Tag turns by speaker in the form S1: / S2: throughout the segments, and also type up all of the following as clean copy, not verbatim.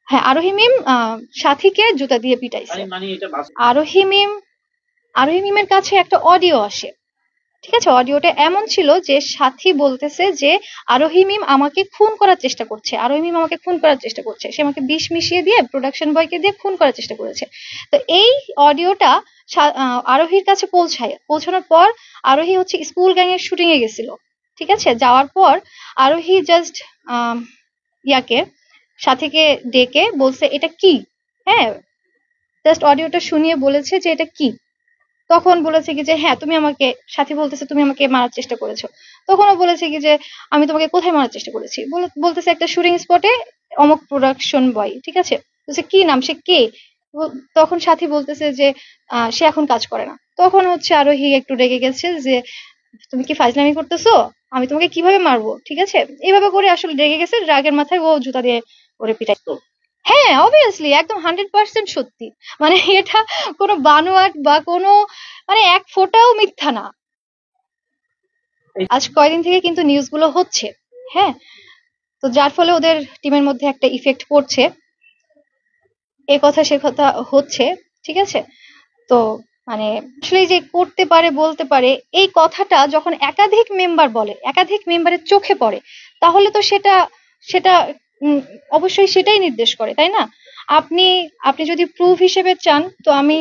S1: হ্যাঁ, আরোহী মিম সাথীকে জুতা দিয়ে পিটাইছে। আরোহী মিম আরোহী মিমের কাছে একটা অডিও আসে, ঠিক আছে? অডিওটা এমন ছিল যে সাথী বলতেছে যে আরোহী মিম আমাকে খুন করার চেষ্টা করছে, আরোহী মিম আমাকে খুন করার চেষ্টা করছে, সে আমাকে বিষ মিশিয়ে দিয়ে প্রোডাকশন বয়কে দিয়ে খুন করার চেষ্টা করেছে। তো এই অডিওটা আরোহীর কাছে পৌঁছানোর পর আরোহী হচ্ছে স্কুল গ্যাং এর শুটিং এ গেছিল, ঠিক আছে? যাওয়ার পর আরোহী জাস্ট ইয়াকে সাথীকে ডেকে বলছে এটা কি, হ্যাঁ, জাস্ট অডিওটা শুনিয়ে বলেছে যে এটা কি। তখন বলেছে কি যে হ্যাঁ তুমি আমাকে, সাথী বলতেছে তুমি আমাকে মারার চেষ্টা করেছো। তখন ও বলেছে কি যে আমি তোমাকে কোথায় মারার চেষ্টা করেছি, বলতেছে একটা শুটিং স্পটে অমুক প্রোডাকশন বয়, ঠিক আছে? বলছে কি নাম, সে কে? তখন সাথী বলতেছে যে সে এখন কাজ করে না। তখন হচ্ছে আরোহী একটু রেগে গেছে যে তুমি কি ফাজলামি করতেছো, আমি তোমাকে কিভাবে মারবো, ঠিক আছে? এইভাবে করে আসলে রেগে গেছে, রাগের মাথায় ও জুতা দিয়ে ওরে পিটাই। হ্যাঁ, অবভিয়াসলি একদম 100% সত্যি। মানে এটা কোনো বানোয়াট বা কোনো মানে এক ফোঁটাও মিথ্যা না। আজ কয়দিন থেকে কিন্তু নিউজ গুলো হচ্ছে, হ্যাঁ, তো যার ফলে ওদের টিমের মধ্যে একটা ইফেক্ট পড়ছে, এ কথা সে কথা হচ্ছে, ঠিক আছে? তো মানে আসলে যে করতে পারে বলতে পারে এই কথাটা যখন একাধিক মেম্বার বলে, একাধিক মেম্বারের চোখে পড়ে, তাহলে তো সেটা সেটা উম, অবশ্যই সেটাই নির্দেশ করে, তাই না? আপনি আপনি যদি প্রুফ হিসেবে চান তো আমি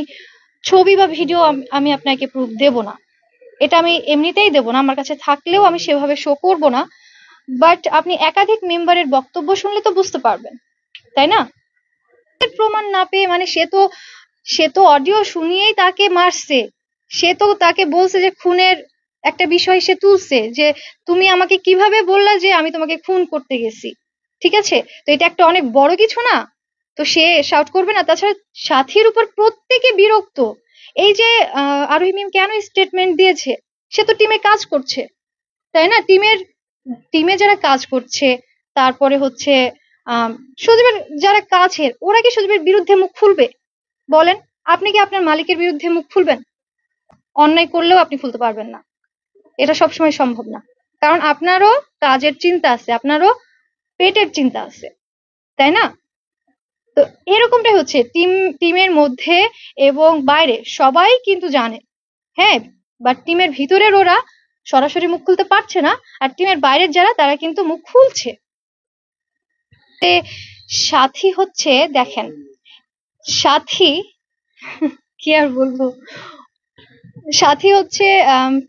S1: ছবি বা ভিডিও আমি আপনাকে প্রুফ দেব না, এটা আমি এমনিতেই দেব না, আমার কাছে থাকলেও আমি সেভাবে শো করব না। বাট আপনি একাধিক মেম্বারের বক্তব্য শুনলে তো বুঝতে পারবেন, তাই না? প্রমাণ না পেয়ে মানে সে তো অডিও শুনিয়েই তাকে মারছে, সে তো তাকে বলছে যে খুনের একটা বিষয় সে তুলছে যে তুমি আমাকে কিভাবে বললা যে আমি তোমাকে খুন করতে গেছি, ঠিক আছে? তো এটা একটা অনেক বড় কিছু না? তো সে শাউট করবে না? তাছাড়া সাথীর উপর প্রত্যেকে বিরক্ত। এই যে আরোহী মিম কেন স্টেটমেন্ট দিয়েছে, সে তো টিমে কাজ করছে, তাই না? টিমে যারা কাজ করছে, তারপরে হচ্ছে আহ সজীবের যারা কাছের, ওরা কি সজীবের বিরুদ্ধে মুখ খুলবে বলেন? আপনি কি আপনার মালিকের বিরুদ্ধে মুখ খুলবেন? অন্যায় করলেও আপনি খুলতে পারবেন না, এটা সবসময় সম্ভব না। কারণ আপনারও কাজের চিন্তা আছে, আপনারও পেটের চিন্তা আছে, তাই না? তো এরকমটাই হচ্ছে টিমের মধ্যে এবং বাইরে সবাই কিন্তু জানে, হ্যাঁ, বাট টিমের ভিতরের ওরা সরাসরি মুখ খুলতে পারছে না, আর টিমের বাইরের যারা তারা কিন্তু মুখ খুলছে। সাথী হচ্ছে, দেখেন, সাথী কি আর বলবো, সাথী হচ্ছে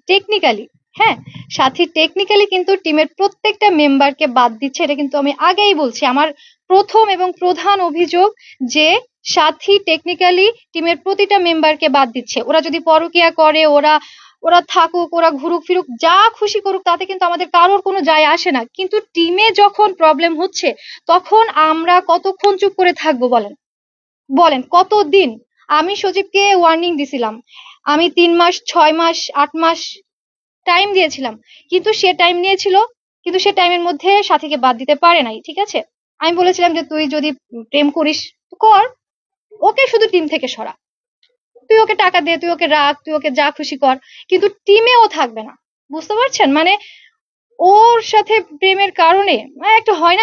S1: টেকনিক্যালি, হ্যাঁ, সাথী টেকনিক্যালি কিন্তু টিমের প্রত্যেকটা মেম্বারকে বাদ দিচ্ছে, এটা কিন্তু আমি আগেই বলছি। আমার প্রথম এবং প্রধান অভিযোগ যে সাথী টেকনিক্যালি টিমের প্রতিটা মেম্বারকে বাদ দিচ্ছে। ওরা যদি পরকিয়া করে, ওরা ওরা থাকুক, ওরা ঘুরুক ফিরুক, যা খুশি করুক, তাতে কিন্তু আমাদের কারোর কোনো যায় আসে না, কিন্তু টিমে যখন প্রবলেম হচ্ছে তখন আমরা কতক্ষণ চুপ করে থাকবো বলেন? বলেন কতদিন? আমি সজীবকে ওয়ার্নিং দিছিলাম, আমি 3 মাস 6 মাস 8 মাস টাইম দিয়েছিলাম, কিন্তু সে টাইম নিয়েছিল, কিন্তু সে টাইমের মধ্যে সাথীকে বাদ দিতে পারে নাই, ঠিক আছে? আমি বলেছিলাম যে তুই যদি প্রেম করিস তো কর, ওকে শুধু টিম থেকে সরা, তুই ওকে টাকা দে, তুই ওকে রাখ, তুই ওকে যা খুশি কর, কিন্তু টিমে ও থাকবে না। বুঝতে পারছেন? মানে ওর সাথে প্রেমের কারণে একটা হয় না